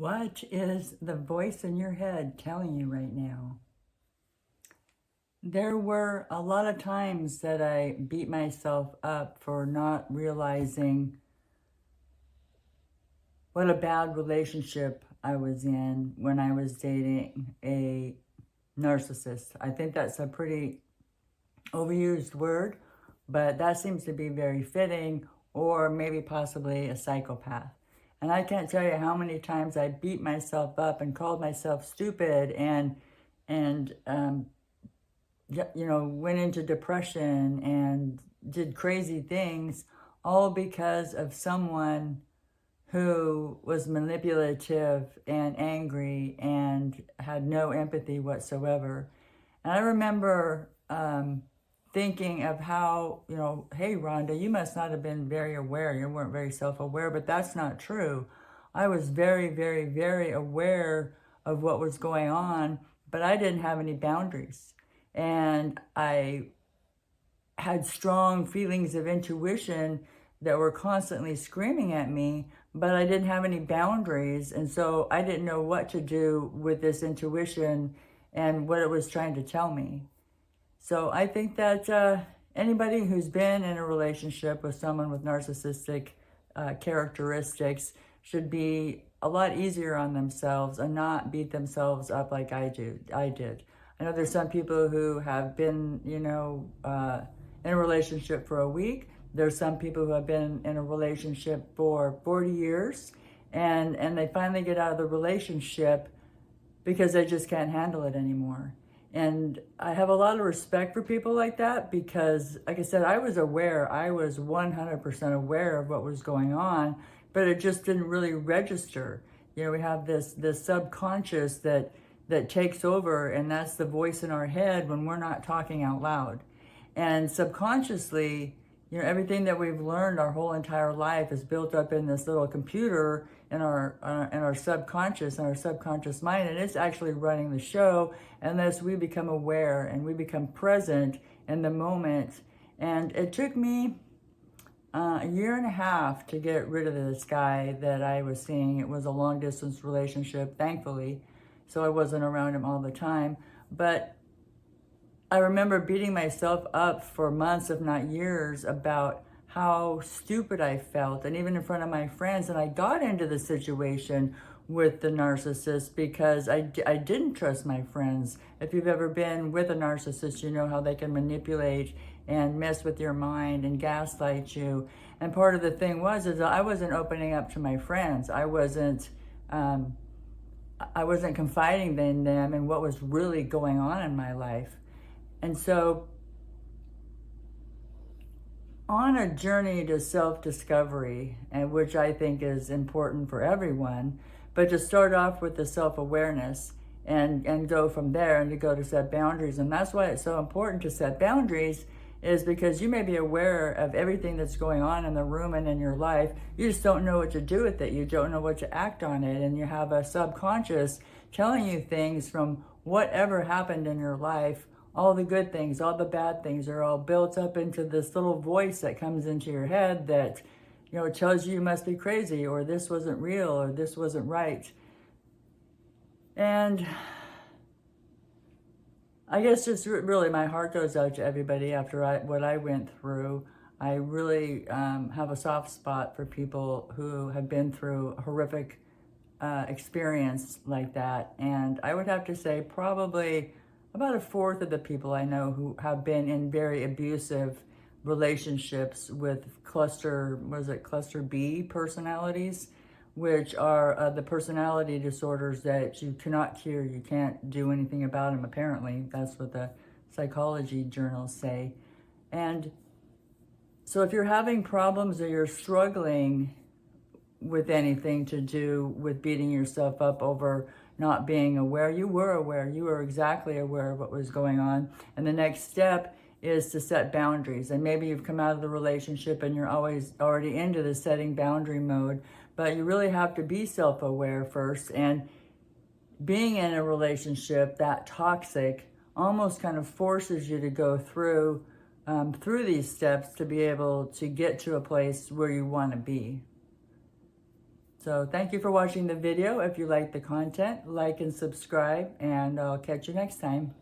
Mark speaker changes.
Speaker 1: What is the voice in your head telling you right now? There were a lot of times that I beat myself up for not realizing what a bad relationship I was in when I was dating a narcissist. I think that's a pretty overused word, but that seems to be very fitting, or maybe possibly a psychopath. And I can't tell you how many times I beat myself up and called myself stupid and went into depression and did crazy things, all because of someone who was manipulative and angry and had no empathy whatsoever. And I remember thinking of how, hey, Rhonda, you must not have been very aware. You weren't very self-aware, but that's not true. I was very, very, very aware of what was going on, but I didn't have any boundaries. And I had strong feelings of intuition that were constantly screaming at me, but I didn't have any boundaries. And so I didn't know what to do with this intuition and what it was trying to tell me. So I think that anybody who's been in a relationship with someone with narcissistic characteristics should be a lot easier on themselves and not beat themselves up like I did. I know there's some people who have been, in a relationship for a week. There's some people who have been in a relationship for 40 years and they finally get out of the relationship because they just can't handle it anymore. And I have a lot of respect for people like that because, like I said, I was aware. I was 100% aware of what was going on, but it just didn't really register. We have this subconscious that takes over, and that's the voice in our head when we're not talking out loud. And subconsciously, everything that we've learned our whole entire life is built up in this little computer in our subconscious, in our subconscious mind, and it's actually running the show unless we become aware and we become present in the moment. And it took me a year and a half to get rid of this guy that I was seeing. It was a long distance relationship, thankfully, so I wasn't around him all the time. But I remember beating myself up for months, if not years, about how stupid I felt, and even in front of my friends. And I got into the situation with the narcissist because I didn't trust my friends. If you've ever been with a narcissist, you know how they can manipulate and mess with your mind and gaslight you. And part of the thing is I wasn't opening up to my friends. I wasn't confiding in them and what was really going on in my life. And so on a journey to self-discovery, and which I think is important for everyone, but to start off with the self-awareness and go from there, and to go to set boundaries. And that's why it's so important to set boundaries, is because you may be aware of everything that's going on in the room and in your life. You just don't know what to do with it. You don't know what to act on it. And you have a subconscious telling you things from whatever happened in your life. All the good things, all the bad things are all built up into this little voice that comes into your head that, tells you must be crazy, or this wasn't real, or this wasn't right. And I guess just really my heart goes out to everybody after what I went through. I really have a soft spot for people who have been through a horrific experience like that. And I would have to say probably about a fourth of the people I know who have been in very abusive relationships with cluster B personalities, which are the personality disorders that you cannot cure. You can't do anything about them, apparently. That's what the psychology journals say. And so if you're having problems or you're struggling with anything to do with beating yourself up over not being aware, you were aware, you were exactly aware of what was going on. And the next step is to set boundaries. And maybe you've come out of the relationship and you're already into the setting boundary mode, but you really have to be self-aware first. And being in a relationship that toxic almost kind of forces you to go through these steps to be able to get to a place where you want to be. So thank you for watching the video. If you like the content, like and subscribe, and I'll catch you next time.